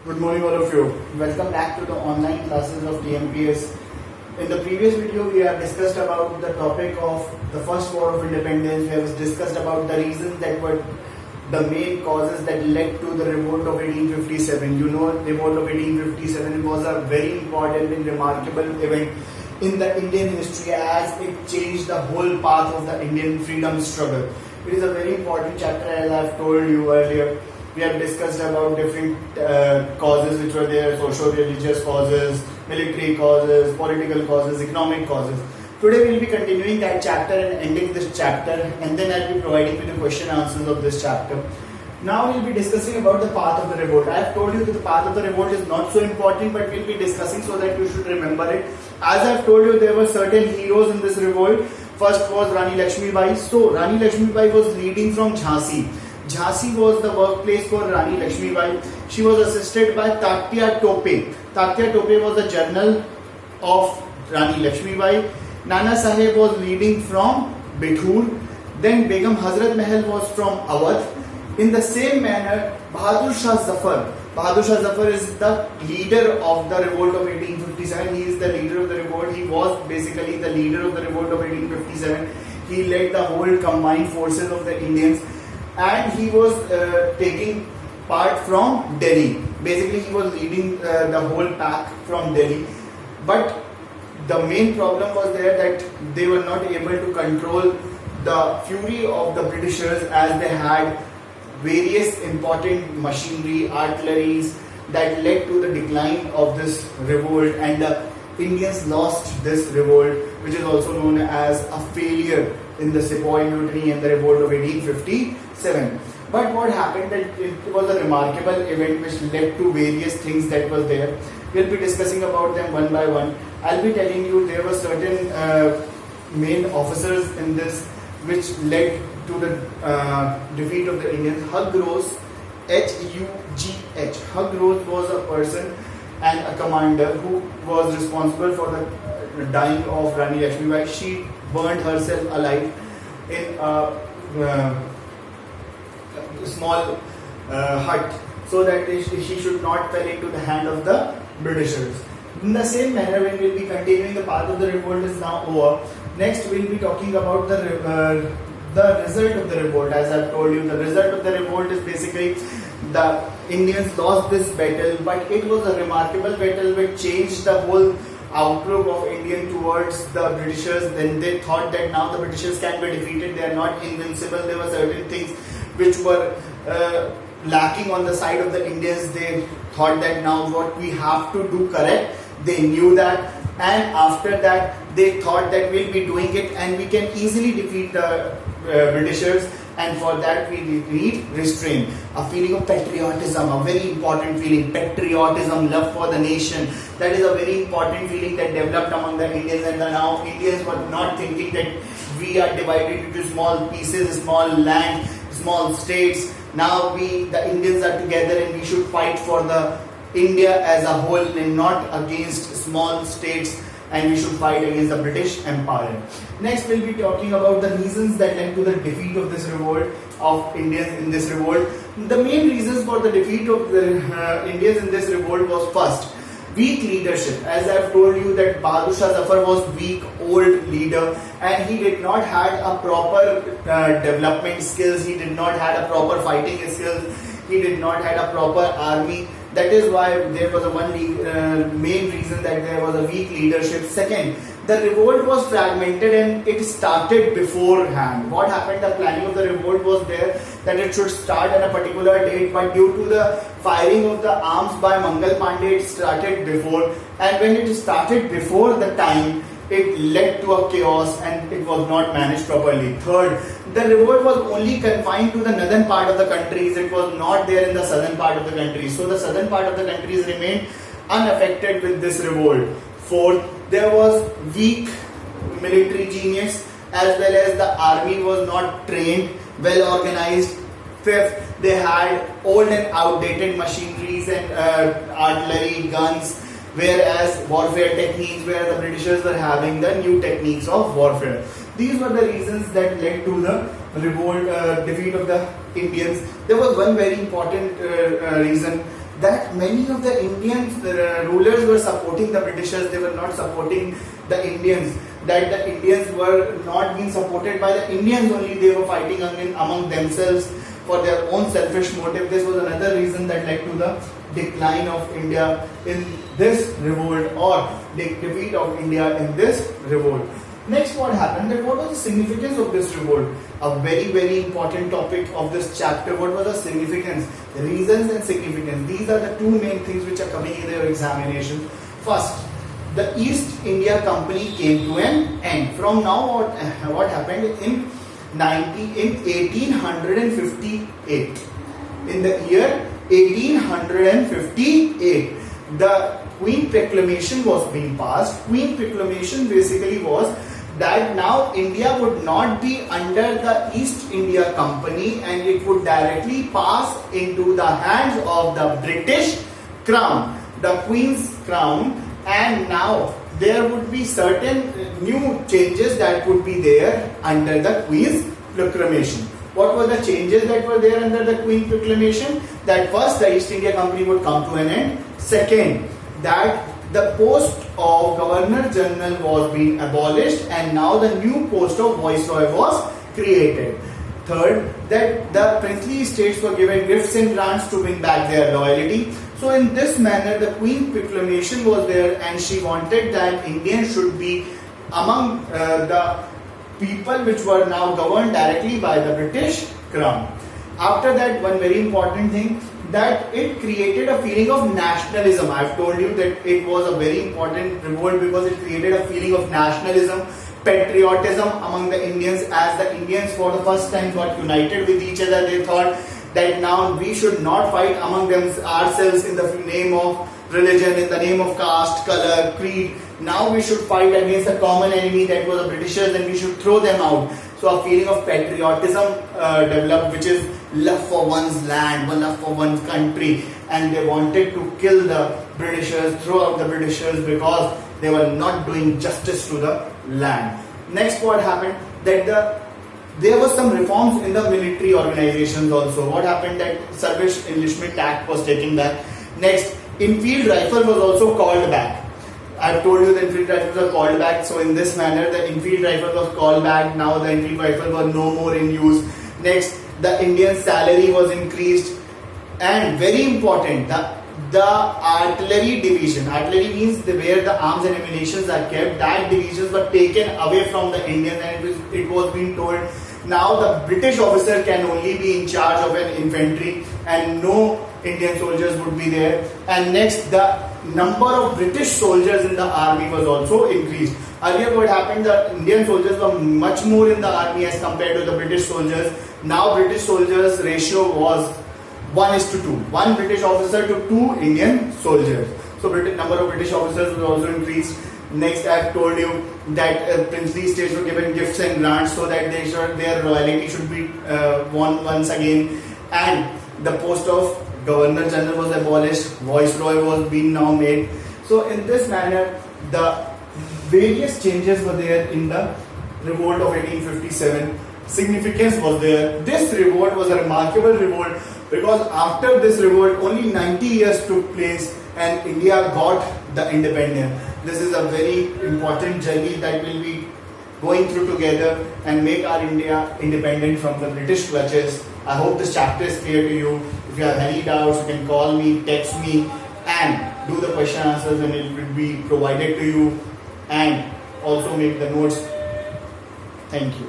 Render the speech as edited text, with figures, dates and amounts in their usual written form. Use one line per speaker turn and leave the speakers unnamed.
Good morning all of you. Welcome back to the online classes of TMPS. In the previous video we have discussed about the topic of the first war of independence. We have discussed about the reasons that were the main causes that led to the revolt of 1857. You know, revolt of 1857 was a very important and remarkable event in the Indian history as it changed the whole path of the Indian freedom struggle. It is a very important chapter, as I have told you earlier. We have discussed about different causes which were there, socio-religious causes, military causes, political causes, economic causes. Today we will be continuing that chapter and ending this chapter, and then I will be providing you the question answers of this chapter. Now we will be discussing about the path of the revolt. I have told you that the path of the revolt is not so important, but we will be discussing so that you should remember it. As I have told you, there were certain heroes in this revolt. First was Rani Lakshmi Bai. So Rani Lakshmi Bai was leading from Jhansi. Jhansi was the workplace for Rani Lakshmi Bai. She was assisted by Tatya Tope. Tatya Tope was the general of Rani Lakshmi Bai. Nana Saheb was leading from Bithur. Then Begum Hazrat Mahal was from Awadh. In the same manner, Bahadur Shah Zafar. Bahadur Shah Zafar is the leader of the revolt of 1857. He is the leader of the revolt. He was basically the leader of the revolt of 1857. He led the whole combined forces of the Indians. And he was taking part from Delhi. Basically, he was leading the whole pack from Delhi. But the main problem was there that they were not able to control the fury of the Britishers, as they had various important machinery, artilleries that led to the decline of this revolt, and the Indians lost this revolt, which is also known as a failure in the Sepoy Mutiny and the revolt of 1857. But what happened, that it was a remarkable event which led to various things that was there. We'll be discussing about them one by one. I'll be telling you there were certain main officers in this which led to the defeat of the Indians. Hug Rose, H-U-G-H. Hug Rose was a person and a commander who was responsible for the dying of Rani Lakshmi Bai. She burned herself alive in a small hut so that she should not fall into the hand of the Britishers. In the same manner, when we will be continuing, the path of the revolt is now over. Next, we will be talking about the result of the revolt. As I have told you, the result of the revolt is basically the Indians lost this battle, but it was a remarkable battle which changed the whole outlook of Indian towards the Britishers. Then they thought that now the Britishers can be defeated, they are not invincible. There were certain things which were lacking on the side of the Indians. They thought that now what we have to do correct. They knew that, and after that they thought that we'll be doing it and we can easily defeat the Britishers, and for that we need restraint, a feeling of patriotism, a very important feeling. Patriotism, love for the nation, that is a very important feeling that developed among the Indians. And now Indians were not thinking that we are divided into small pieces, small land, small states. Now the Indians are together and we should fight for the India as a whole and not against small states, and we should fight against the British Empire. Next, we'll be talking about the reasons that led to the defeat of this revolt of Indians in this revolt. The main reasons for the defeat of the Indians in this revolt was first, weak leadership. As I have told you that Bahadur Shah Zafar was weak, old leader, and he did not have a proper development skills. He did not have a proper fighting skills. He did not have a proper army. That is why there was a main reason that there was a weak leadership. Second, the revolt was fragmented and it started beforehand. What happened? The planning of the revolt was there that it should start at a particular date, but due to the firing of the arms by Mangal Pandey, it started before. And when it started before the time, it led to a chaos and it was not managed properly. Third, the revolt was only confined to the northern part of the countries. It was not there in the southern part of the country. So the southern part of the countries remained unaffected with this revolt. Fourth, there was weak military genius, as well as the army was not trained, well organized. Fifth, they had old and outdated machineries and artillery, guns, whereas warfare techniques, where the Britishers were having the new techniques of warfare. These were the reasons that led to the revolt, defeat of the Indians. There was one very important reason that many of the Indian rulers were supporting the Britishers, they were not supporting the Indians, that the Indians were not being supported by the Indians only, they were fighting among themselves for their own selfish motive. This was another reason that led to the decline of India in this revolt, or the defeat of India in this revolt. Next, what happened? That what was the significance of this revolt? A very important topic of this chapter. What was the significance? The reasons and significance. These are the two main things which are coming in your examination. First, the East India Company came to an end. From now on, what happened in 1858? In the year 1858, the Queen Proclamation was being passed. Queen Proclamation basically was that now India would not be under the East India Company and it would directly pass into the hands of the British Crown, the Queen's Crown, and now there would be certain new changes that would be there under the Queen's Proclamation. What were the changes that were there under the Queen Proclamation? That first, the East India Company would come to an end. Second, that the post of Governor General was being abolished and now the new post of Viceroy was created. Third, that the princely states were given gifts and grants to win back their loyalty. So in this manner, the Queen Proclamation was there and she wanted that Indians should be among the people which were now governed directly by the British Crown. After that, one very important thing, that it created a feeling of nationalism. I've told you that it was a very important revolt because it created a feeling of nationalism, patriotism among the Indians, as the Indians for the first time got united with each other. They thought that now we should not fight among ourselves in the name of religion, in the name of caste, color, creed. Now we should fight against a common enemy, that was the Britishers, and we should throw them out. So a feeling of patriotism developed, which is love for one's land, love for one's country, and they wanted to kill the Britishers, throw out the Britishers because they were not doing justice to the land. Next, what happened? That there was some reforms in the military organizations also. What happened? That Service Enlistment Act was taken back. Next, Enfield rifle was also called back. I've told you the Enfield rifles were called back. So in this manner, the Enfield rifle was called back. Now the Enfield rifle was no more in use. Next, the Indian salary was increased. And very important, the artillery division. Artillery means where the arms and ammunitions are kept. That divisions were taken away from the Indians, and it was being told now the British officer can only be in charge of an infantry and no Indian soldiers would be there. And next, the number of British soldiers in the army was also increased. Earlier what happened, the Indian soldiers were much more in the army as compared to the British soldiers. Now British soldiers ratio was 1:2. One British officer to 2 Indian soldiers. So number of British officers was also increased. Next, I have told you that princely states were given gifts and grants so that their loyalty should be won once again. And the post of Governor General was abolished. Viceroy was being now made. So in this manner, the various changes were there in the revolt of 1857. Significance was there. This revolt was a remarkable revolt because after this revolt, only 90 years took place and India got the independence. This is a very important journey that will be going through together and make our India independent from the British clutches. I hope this chapter is clear to you. If you have any doubts, you can call me, text me, and do the question answers, and it will be provided to you. And also make the notes. Thank you.